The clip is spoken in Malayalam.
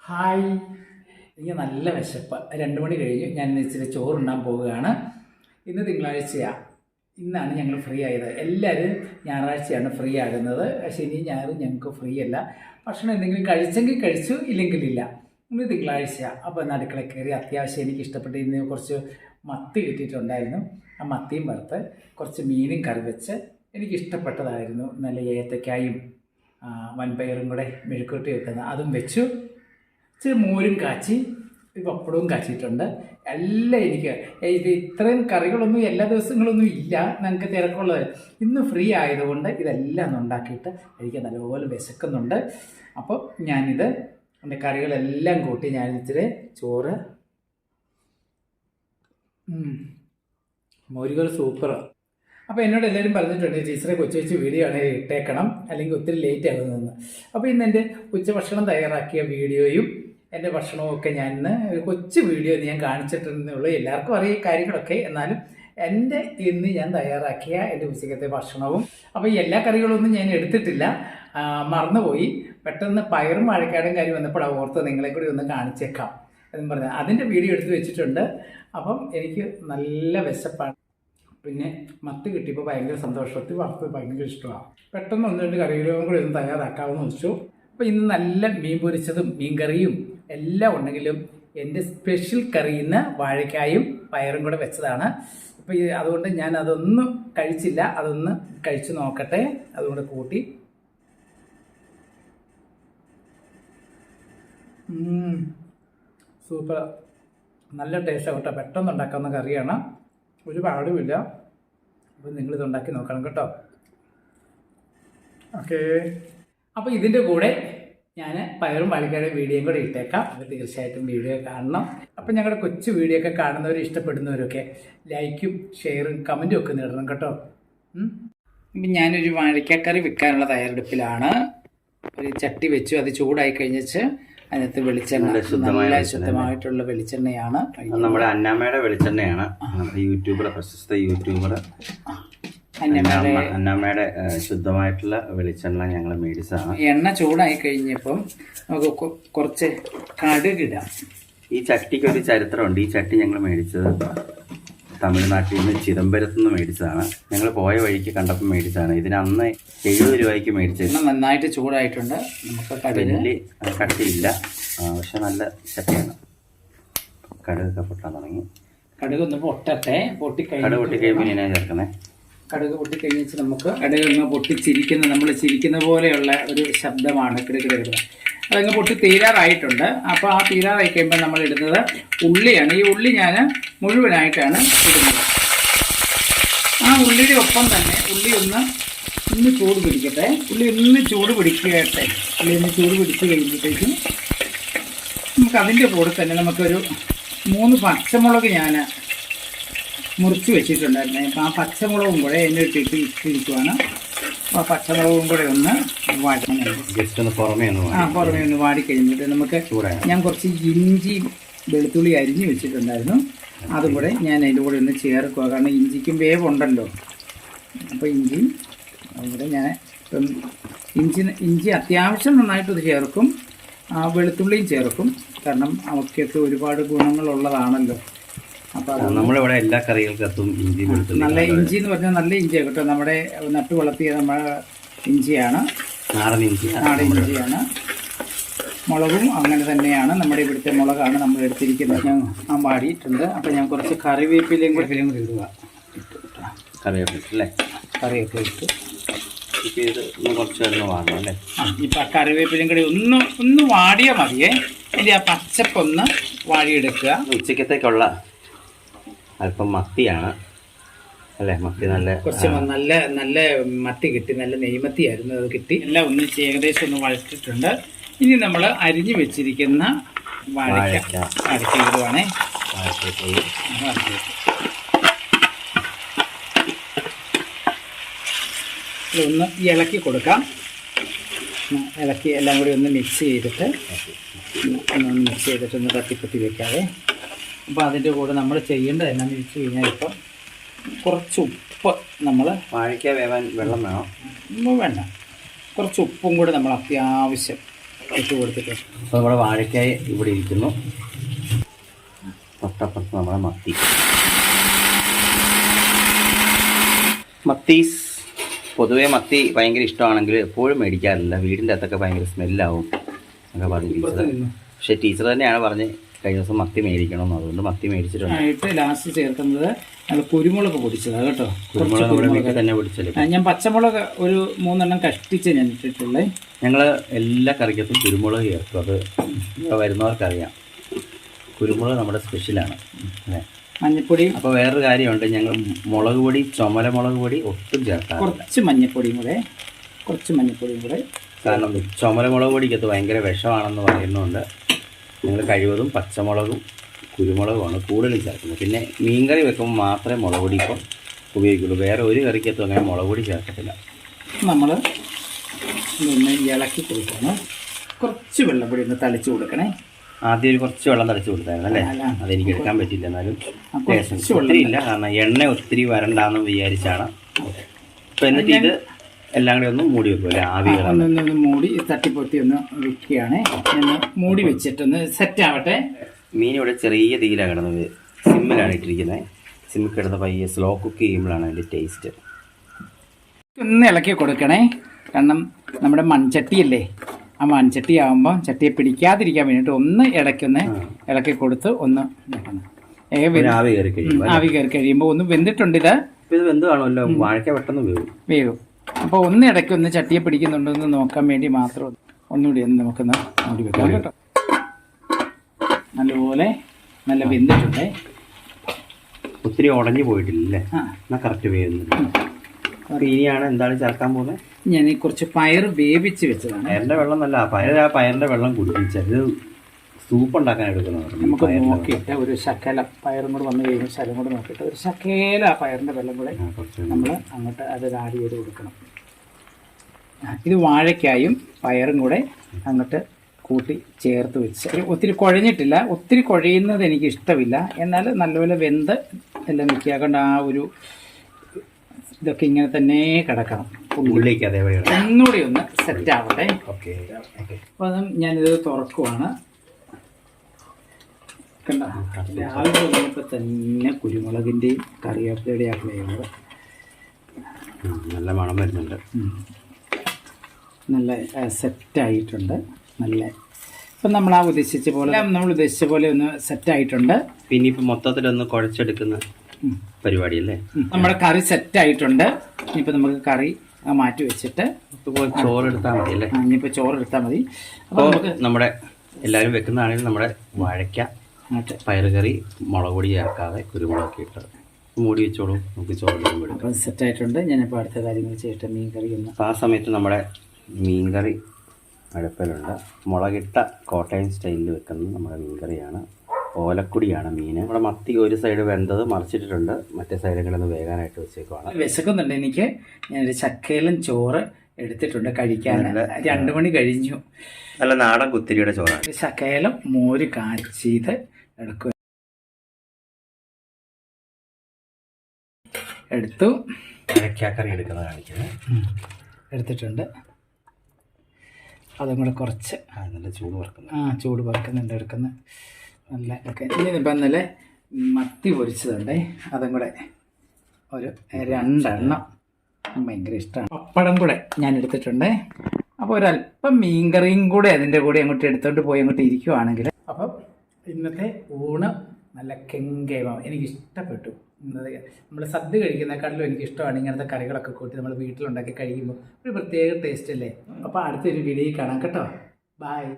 ഹായ്, എനിക്ക് നല്ല വിശപ്പ്. 2 മണി കഴിഞ്ഞു. ഞാൻ ഇച്ചിരി ചോറുണ്ണാൻ പോവുകയാണ്. ഇന്ന് തിങ്കളാഴ്ചയാണ്. ഇന്നാണ് ഞങ്ങൾ ഫ്രീ ആയത്. എല്ലാവരും ഞായറാഴ്ചയാണ് ഫ്രീ ആകുന്നത്. ശനി ഞായറും ഞങ്ങൾക്ക് ഫ്രീ അല്ല. ഭക്ഷണം എന്തെങ്കിലും കഴിച്ചെങ്കിൽ കഴിച്ചു, ഇല്ലെങ്കിലില്ല. ഇന്ന് തിങ്കളാഴ്ചയാണ്. അപ്പോൾ ഇന്ന് അടുക്കളയിൽ കയറി അത്യാവശ്യം എനിക്ക് ഇഷ്ടപ്പെട്ട് ഇന്ന് കുറച്ച് മത്തി കിട്ടിയിട്ടുണ്ടായിരുന്നു. ആ മത്തിയും വറുത്ത് കുറച്ച് മീനും കറി വെച്ച് എനിക്കിഷ്ടപ്പെട്ടതായിരുന്നു. നല്ല ഏത്തക്കായും വൻപയറും കൂടെ മെഴുക്കുവരട്ടി വെക്കുന്നത് അതും വെച്ചു. ഇച്ചിരി മോരും കാച്ചി, പപ്പടവും കാച്ചിട്ടുണ്ട്. എല്ലാം ഇത് ഇത്രയും കറികളൊന്നും എല്ലാ ദിവസങ്ങളൊന്നും ഇല്ല, ഞങ്ങൾക്ക് തിരക്കുള്ളത്. ഇന്ന് ഫ്രീ ആയതുകൊണ്ട് ഇതെല്ലാം ഒന്ന് ഉണ്ടാക്കിയിട്ട് എനിക്ക് നല്ലപോലെ വിശക്കുന്നുണ്ട്. അപ്പോൾ ഞാനിത് എൻ്റെ കറികളെല്ലാം കൂട്ടി ഞാനിച്ചിരി ചോറ്, മോരുകറി സൂപ്പർ. അപ്പോൾ എന്നോട് എല്ലാവരും പറഞ്ഞിട്ടുണ്ട്, ടീച്ചറെ കൊച്ചു വീഡിയോ ആണെങ്കിൽ ഇട്ടേക്കണം, അല്ലെങ്കിൽ ഒത്തിരി ലേറ്റ് ആകുന്നതെന്ന്. അപ്പോൾ ഇന്ന് എൻ്റെ ഉച്ചഭക്ഷണം തയ്യാറാക്കിയ വീഡിയോയും എൻ്റെ ഭക്ഷണവും ഒക്കെ ഞാൻ ഇന്ന് കൊച്ചു വീഡിയോ ഞാൻ കാണിച്ചിട്ടുള്ളൂ. എല്ലാവർക്കും അറിയാം കാര്യങ്ങളൊക്കെ, എന്നാലും എൻ്റെ ഇന്ന് ഞാൻ തയ്യാറാക്കിയ എൻ്റെ ഉച്ചക്കത്തെ ഭക്ഷണവും. അപ്പോൾ ഈ എല്ലാ കറികളൊന്നും ഞാൻ എടുത്തിട്ടില്ല, മറന്നുപോയി. പെട്ടെന്ന് പയറും വാഴക്കാടും കാര്യം വന്നപ്പോഴാണ് ഓർത്ത് നിങ്ങളെ കൂടി ഒന്ന് കാണിച്ചേക്കാം എന്നും പറഞ്ഞാൽ അതിൻ്റെ വീഡിയോ എടുത്ത് വെച്ചിട്ടുണ്ട്. അപ്പം എനിക്ക് നല്ല വിശപ്പാണ്. പിന്നെ മത്തി കിട്ടിയപ്പോൾ ഭയങ്കര സന്തോഷത്തിൽ വറുത്ത് ഭയങ്കര ഇഷ്ടമാണ്. പെട്ടെന്ന് 1-2 കറികളും കൂടി ഒന്ന് തയ്യാറാക്കാമെന്ന് വെച്ചു. അപ്പോൾ ഇന്ന് നല്ല മീൻ പൊരിച്ചതും മീൻ കറിയും എല്ലാം ഉണ്ടെങ്കിലും എൻ്റെ സ്പെഷ്യൽ കറി ഇന്ന് വാഴക്കായും പയറും കൂടെ വെച്ചതാണ്. അപ്പോൾ അതുകൊണ്ട് ഞാൻ അതൊന്നും കഴിച്ചില്ല, അതൊന്ന് കഴിച്ചു നോക്കട്ടെ. അതുകൊണ്ട് കൂട്ടി സൂപ്പർ, നല്ല ടേസ്റ്റാണ് കേട്ടോ. പെട്ടെന്ന് ഉണ്ടാക്കാവുന്ന കറിയാണ്, ഒരു പാടുമില്ല. അപ്പോൾ നിങ്ങളിത് ഉണ്ടാക്കി നോക്കണം കേട്ടോ. ഓക്കേ, അപ്പോൾ ഇതിൻ്റെ കൂടെ ഞാൻ പയറും വാഴക്കായുടെ വീഡിയോയും കൂടെ ഇട്ടേക്കാം. അപ്പോൾ തീർച്ചയായിട്ടും വീഡിയോ കാണണം. അപ്പോൾ ഞങ്ങളുടെ കൊച്ചു വീഡിയോ ഒക്കെ കാണുന്നവരും ഇഷ്ടപ്പെടുന്നവരൊക്കെ ലൈക്കും ഷെയറും കമൻറ്റും ഒക്കെ നേടണം കേട്ടോ. ഇപ്പം ഞാനൊരു വാഴക്കാക്കറി വെക്കാനുള്ള തയ്യാറെടുപ്പിലാണ്. ഒരു ചട്ടി വെച്ചു, അത് ചൂടായി കഴിഞ്ഞിട്ട് അതിനകത്ത് വെളിച്ചെണ്ണ, നല്ല ശുദ്ധമായിട്ടുള്ള വെളിച്ചെണ്ണയാണ്. നമ്മുടെ അന്നാമ്മയുടെ വെളിച്ചെണ്ണയാണ്. യൂട്യൂബർ, പ്രശസ്ത യൂട്യൂബർ അന്നാമ്മയുടെ ശുദ്ധമായിട്ടുള്ള വെളിച്ചെണ്ണ ഞങ്ങൾ മേടിച്ചതാണ്. എണ്ണ ചൂടായി കഴിഞ്ഞപ്പം നമുക്ക് കുറച്ച് കടുകിടാം. ഈ ചട്ടിക്ക് ഒരു ചരിത്രമുണ്ട്. ഈ ചട്ടി ഞങ്ങൾ മേടിച്ചത് തമിഴ്നാട്ടിൽ നിന്ന് ചിദംബരത്തു നിന്ന് മേടിച്ചതാണ്. ഞങ്ങൾ പോയ വഴിക്ക് കണ്ടപ്പോൾ മേടിച്ചതാണ്. ഇതിന് അന്ന് 70 രൂപയ്ക്ക് മേടിച്ചത്. നന്നായിട്ട് ചൂടായിട്ടുണ്ട്. നമുക്ക് വലിയ കട്ടിയില്ല, പക്ഷെ നല്ല ചട്ടിയാണ്. കടുകൊക്കെ പൊട്ടാൻ തുടങ്ങി. കടുക് ഒന്ന് പൊട്ടട്ടെ. കടുക് പൊട്ടിക്കഴിയുമ്പോൾ ഇങ്ങനെ ചേർക്കണേ. കടുക് പൊട്ടിക്കഴിഞ്ഞിട്ട് നമുക്ക് കടുക് പൊട്ടിച്ചിരിക്കുന്ന, നമ്മൾ ചിരിക്കുന്ന പോലെയുള്ള ഒരു ശബ്ദമാണ് കിടക്കിട. അതങ്ങ് പൊട്ടി തീരാറായിട്ടുണ്ട്. അപ്പോൾ ആ തീരാറായി കഴിയുമ്പോൾ നമ്മൾ ഇടുന്നത് ഉള്ളിയാണ്. ഈ ഉള്ളി ഞാൻ മുഴുവനായിട്ടാണ് ഇടുന്നത്. ആ ഉള്ളിയുടെ ഒപ്പം തന്നെ ഉള്ളി ഒന്ന് ചൂട് പിടിക്കട്ടെ. ഉള്ളി ഒന്ന് ചൂട് പിടിക്കട്ടെ. ഉള്ളി ഒന്ന് ചൂട് പിടിച്ച് കഴിയുമ്പോഴത്തേക്കും നമുക്ക് അതിൻ്റെ കൂടെ തന്നെ നമുക്കൊരു 3 പച്ചമുളക് ഞാൻ മുറിച്ച് വെച്ചിട്ടുണ്ടായിരുന്നു. അപ്പോൾ ആ പച്ചമുളകും കൂടെ എന്നെ ഇട്ടിരിക്കുവാണ്. അപ്പോൾ ആ പച്ചമുളകും കൂടെ ഒന്ന് പുറമേ ഒന്ന് വാടിക്കഴിഞ്ഞിട്ട് നമുക്ക് ഞാൻ കുറച്ച് ഇഞ്ചി വെളുത്തുള്ളി അരിഞ്ഞ് വെച്ചിട്ടുണ്ടായിരുന്നു. അതും കൂടെ ഞാൻ അതിൻ്റെ കൂടെ ഒന്ന് ചേർക്കുക. കാരണം ഇഞ്ചിക്കും വേവുണ്ടല്ലോ. അപ്പോൾ ഇഞ്ചിയും അതുകൂടെ ഞാൻ ഇഞ്ചി അത്യാവശ്യം നന്നായിട്ടത് ചേർക്കും. വെളുത്തുള്ളിയും ചേർക്കും, കാരണം അവയ്ക്കൊക്കെ ഒരുപാട് ഗുണങ്ങളുള്ളതാണല്ലോ. അപ്പോൾ നമ്മളിവിടെ എല്ലാ കറികൾക്കകത്തും ഇഞ്ചി വെളുത്തുള്ളി. നല്ല ഇഞ്ചി എന്ന് പറഞ്ഞാൽ നല്ല ഇഞ്ചിയാണ് കേട്ടോ. നമ്മുടെ നട്ടു വളർത്തിയ നമ്മുടെ ഇഞ്ചിയാണ്, നാടൻ ഇഞ്ചിയാണ്. മുളകും അങ്ങനെ തന്നെയാണ്. നമ്മുടെ ഇവിടുത്തെ മുളകാണ് നമ്മൾ എടുത്തിരിക്കുന്നത്. ഞാൻ വാടിയിട്ടുണ്ട്. അപ്പോൾ ഞാൻ കുറച്ച് കറിവേപ്പിലയും കൂടി ഇടുക. കറിവേപ്പില ഇട്ട് ഇത് കുറച്ച് നേരം വാങ്ങണം അല്ലേ. ഇപ്പം ആ കറിവേപ്പിലയും കൂടി ഒന്ന് വാടിയാൽ മതിയേ. അതിൻ്റെ ആ പച്ചപ്പൊന്ന് വാടിയെടുക്കുക. ഉച്ചക്കത്തേക്കുള്ള അല്പം മത്തിയാണ് അല്ലേ. മത്തി കുറച്ച് നല്ല മത്തി കിട്ടി. നല്ല നെയ്മത്തിയായിരുന്നു, അത് കിട്ടി. എല്ലാം ഒന്ന് ഏകദേശം ഒന്ന് വഴറ്റിട്ടുണ്ട്. ഇനി നമ്മൾ അരിഞ്ഞു വെച്ചിരിക്കുന്ന വാഴയ്ക്ക ഇടുവാണേ. ഒന്ന് ഇളക്കി കൊടുക്കാം. ഇളക്കി എല്ലാം കൂടി ഒന്ന് മിക്സ് ചെയ്തിട്ട് ഒന്ന് തട്ടിപ്പൊത്തി വെക്കാതെ. അപ്പോൾ അതിൻ്റെ കൂടെ നമ്മൾ ചെയ്യേണ്ടത് എന്നാന്ന് വെച്ച് കഴിഞ്ഞാൽ ഇപ്പം കുറച്ച് ഉപ്പ്, നമ്മൾ വാഴയ്ക്ക വേവാൻ വെള്ളം വേണം? വേണ്ട, കുറച്ച് ഉപ്പും കൂടി നമ്മൾ അത്യാവശ്യം ഇട്ട് കൊടുത്തിട്ട്. അപ്പോൾ നമ്മുടെ വാഴക്കായ ഇവിടെ ഇരിക്കുന്നു. തൊട്ടപ്പുറത്ത് നമ്മുടെ മത്തീസ്. പൊതുവേ മത്തി ഭയങ്കര ഇഷ്ടമാണെങ്കിൽ എപ്പോഴും മേടിക്കാറില്ല. വീടിൻ്റെ അകത്തൊക്കെ ഭയങ്കര സ്മെല്ലാവും എന്നൊക്കെ പറഞ്ഞു ടീച്ചർ. പക്ഷേ ടീച്ചർ തന്നെയാണ് പറഞ്ഞ് കഴിഞ്ഞ ദിവസം മത്തി മേടിക്കണമെന്ന്. അതുകൊണ്ട് മത്തി മേടിച്ചിട്ടുണ്ട്. ലാസ്റ്റ് ചേർക്കുന്നത് കുരുമുളക് പൊടിച്ചതാണ് കേട്ടോ. കുരുമുളക് നമ്മുടെ വീട്ടിൽ തന്നെ പൊടിച്ചല്ലേ. ഞാൻ പച്ചമുളക് ഒരു 3 എണ്ണം കഷ്ടിച്ച് ഞാൻ ഇട്ടിട്ടുള്ളേ. ഞങ്ങൾ എല്ലാ കറിക്കത്തും കുരുമുളക് ചേർക്കും. അത് വരുന്നവർക്കറിയാം. കുരുമുളക് നമ്മുടെ സ്പെഷ്യലാണ്. അല്ലേ? മഞ്ഞപ്പൊടി. അപ്പോൾ വേറൊരു കാര്യമുണ്ട്, ഞങ്ങൾ മുളക് പൊടി, ചുമല മുളക് പൊടി ഒട്ടും ചേർക്കാം. കുറച്ച് മഞ്ഞപ്പൊടിയും കൂടെ. കാരണം ചുമല മുളക് പൊടിക്കകത്ത് ഭയങ്കര വിഷമാണെന്ന് പറയുന്നുണ്ട്. ഞങ്ങൾ കഴിവതും പച്ചമുളകും കുരുമുളകുമാണ് കൂടുതലും ചേർക്കുന്നത്. പിന്നെ മീൻകറി വെക്കുമ്പോൾ മാത്രമേ മുളക് പൊടി ഇപ്പം ഉപയോഗിക്കുള്ളൂ. വേറെ ഒരു കറിക്കകത്തും അങ്ങനെ മുളക് പൊടി ചേർക്കത്തില്ല. നമ്മൾ ഒന്ന് ഇളക്കി കൊടുക്കണം. കുറച്ച് വെള്ളം കൂടി ഒന്ന് തളിച്ച് കൊടുക്കണേ. ആദ്യം ഒരു കുറച്ച് വെള്ളം തളിച്ച് കൊടുത്തായിരുന്നു അല്ലേ? അതെനിക്ക് എടുക്കാൻ പറ്റില്ല. എന്നാലും ഒത്തിരി ഇല്ല, കാരണം എണ്ണ ഒത്തിരി വരണ്ടാന്ന് വിചാരിച്ചാണ്. അപ്പോൾ എന്നിട്ട് ഇത് എല്ലാം കൂടി ഒന്ന് മൂടി വെക്കും അല്ലേ? ആവി ഒന്ന് മൂടി തട്ടിപ്പൊട്ടി ഒന്ന് വെക്കുകയാണ്. ഒന്ന് മൂടി വെച്ചിട്ടൊന്ന് സെറ്റ് ആവട്ടെ. മീൻ ഇവിടെ ചെറിയ തീയിലാണ് കിടന്നത്. സിമ്മിലാണ് ഇട്ടിരിക്കുന്നത്. സിമ്മിൽ കിടന്ന പയ്യെ സ്ലോ കുക്ക് ചെയ്യുമ്പോഴാണ് അതിൻ്റെ ടേസ്റ്റ്. ഒന്ന് ഇളക്കി കൊടുക്കണേ. കാരണം നമ്മുടെ മൺചട്ടിയല്ലേ, ആ മൺചട്ടി ആകുമ്പോൾ ചട്ടിയെ പിടിക്കാതിരിക്കാൻ വേണ്ടിയിട്ട് ഒന്ന് ഇടയ്ക്കൊന്ന് ഇളക്കി കൊടുത്ത് ഒന്ന് ആവി കയറി കഴിയുമ്പോൾ ഒന്ന് വെന്തിട്ടുണ്ട്. ഇത് വെന്ത് കാണുമല്ലോ. വാഴയ്ക്ക പെട്ടെന്ന് വേവും. അപ്പോൾ ഒന്ന് ഇടയ്ക്കൊന്ന് ചട്ടിയെ പിടിക്കുന്നുണ്ടോ എന്ന് നോക്കാൻ വേണ്ടി മാത്രം ഒന്നുകൂടി ഒന്ന് നമുക്കൊന്ന് മൂടി വെക്കാം കേട്ടോ. നല്ലപോലെ നല്ല വെന്തിട്ടുണ്ട്. ഒത്തിരി ഉടഞ്ഞു പോയിട്ടില്ലേ? എന്നാൽ കറക്റ്റ് വേവുന്നുണ്ട്. ഇനിയാണ് എന്താണ് ചേർക്കാൻ പോകുന്നത്? ഞാൻ കുറച്ച് പയർ വേവിച്ച് വെച്ചതാണ്. പയറിൻ്റെ വെള്ളം നല്ല പയറിൻ്റെ വെള്ളം കുടിപ്പിച്ചത് സൂപ്പ് ഉണ്ടാക്കാൻ എടുക്കുന്നത്. നമുക്ക് നോക്കിയിട്ട് ഒരു ശകല പയറും കൂടെ വന്നു കഴിയുമ്പോൾ ശകലം കൂടെ നോക്കിയിട്ട് ഒരു ശകല പയറിൻ്റെ വെള്ളം കൂടെ നമ്മൾ അങ്ങോട്ട് അത് ആഡ് ചെയ്ത് കൊടുക്കണം. ഇത് വാഴയ്ക്കായും പയറും കൂടെ അങ്ങോട്ട് കൂട്ടി ചേർത്ത് വെച്ച് ഒത്തിരി കുഴഞ്ഞിട്ടില്ല. ഒത്തിരി കുഴയുന്നത് എനിക്ക് ഇഷ്ടമില്ല. എന്നാൽ നല്ലപോലെ വെന്ത് എല്ലാം മിക്കാക്കൊണ്ട് ആ ഒരു ഇതൊക്കെ ഇങ്ങനെ തന്നെ കിടക്കണം. ഒന്നുകൂടി ഒന്ന് സെറ്റ് ആവട്ടെ. അപ്പോൾ ഞാനിത് തുറക്കുവാണ്. കണ്ട രാവിലെ തുടങ്ങിയപ്പോൾ തന്നെ കുരുമുളകിൻ്റെയും കറിവേപ്പിലയുടെയും ആ ഫ്ലേവർ നല്ല മണം വരുന്നുണ്ട്. നല്ല സെറ്റായിട്ടുണ്ട്. നല്ല ഇപ്പം നമ്മൾ ഉദ്ദേശിച്ച പോലെ ഒന്ന് സെറ്റായിട്ടുണ്ട്. പിന്നെ ഇപ്പം മൊത്തത്തിലൊന്ന് കുഴച്ചെടുക്കുന്ന പരിപാടിയല്ലേ? നമ്മുടെ കറി സെറ്റായിട്ടുണ്ട്. ഇനിയിപ്പോൾ നമുക്ക് കറി മാറ്റി വെച്ചിട്ട് ചോറെടുത്താൽ മതി അല്ലേ? ഇനിയിപ്പോൾ ചോറെടുത്താൽ മതി. അപ്പോൾ നമ്മുടെ എല്ലാവരും വെക്കുന്നതാണെങ്കിൽ നമ്മുടെ വാഴയ്ക്ക പയറുകറി മുളക് പൊടി ചേർക്കാതെ കുരുമുളകൊക്കെ ഇട്ടത് മൂടി വെച്ചോളൂ. നമുക്ക് ചോറെടുക്കുമ്പോൾ അപ്പം സെറ്റായിട്ടുണ്ട്. ഞാനിപ്പോൾ അടുത്ത കാര്യങ്ങൾ ചെയ്തിട്ട് മീൻ കറി ഒന്ന്. ആ സമയത്ത് നമ്മുടെ മീൻകറി അടുപ്പിലുണ്ട്. മുളകിട്ട കോട്ടയം സ്റ്റൈലിൽ വെക്കുന്നത് നമ്മുടെ മീൻകറിയാണ്. ഓലക്കുടിയാണ് മീൻ. നമ്മുടെ മത്തി ഒരു സൈഡ് വെന്തത് മറിച്ചിട്ടിട്ടുണ്ട്. മറ്റേ സൈഡുകളൊന്ന് വേകാനായിട്ട് വെച്ചേക്കുവാണ്. വിശക്കുന്നുണ്ട് എനിക്ക്. ഞാനൊരു ചക്കയിലും ചോറ് എടുത്തിട്ടുണ്ട് കഴിക്കാൻ. 2 മണി കഴിഞ്ഞു. നല്ല നാടൻ കുത്തിരിയുടെ ചോറാണ്. ശകലം മോര് കാച്ചിയത് എടുത്തു. വാഴയ്ക്കാക്കറി എടുക്കുന്നത് കാണിക്കുന്നത് എടുത്തിട്ടുണ്ട്. അതും കൂടെ കുറച്ച് നല്ല ചൂട് വറക്കുന്നു. ചൂട് വറക്കുന്നുണ്ട് എടുക്കുന്നത്. നല്ല ഒക്കെ ഇനിയിപ്പം നല്ല മത്തി പൊരിച്ചതുണ്ടേ. അതും കൂടെ ഒരു 2 എണ്ണം ഭയങ്കര ഇഷ്ടമാണ്. പപ്പടം കൂടെ ഞാൻ എടുത്തിട്ടുണ്ട്. അപ്പോൾ ഒരല്പം മീൻകറിയും കൂടെ അതിൻ്റെ കൂടെ അങ്ങോട്ട് എടുത്തോണ്ട് പോയി അങ്ങോട്ട് ഇരിക്കുവാണെങ്കിൽ. അപ്പം ഇന്നത്തെ ഊണ് നല്ല കെങ്കേമം എനിക്കിഷ്ടപ്പെട്ടു. നമ്മൾ സദ്യ കഴിക്കുന്നതിനെക്കാട്ടിലും എനിക്കിഷ്ടമാണ് ഇങ്ങനത്തെ കറികളൊക്കെ കൂട്ടി നമ്മൾ വീട്ടിലുണ്ടാക്കി കഴിക്കുമ്പോൾ ഒരു പ്രത്യേക ടേസ്റ്റ് അല്ലേ. അപ്പോൾ അടുത്തൊരു വീഡിയോ കാണാം കേട്ടോ. ബൈ.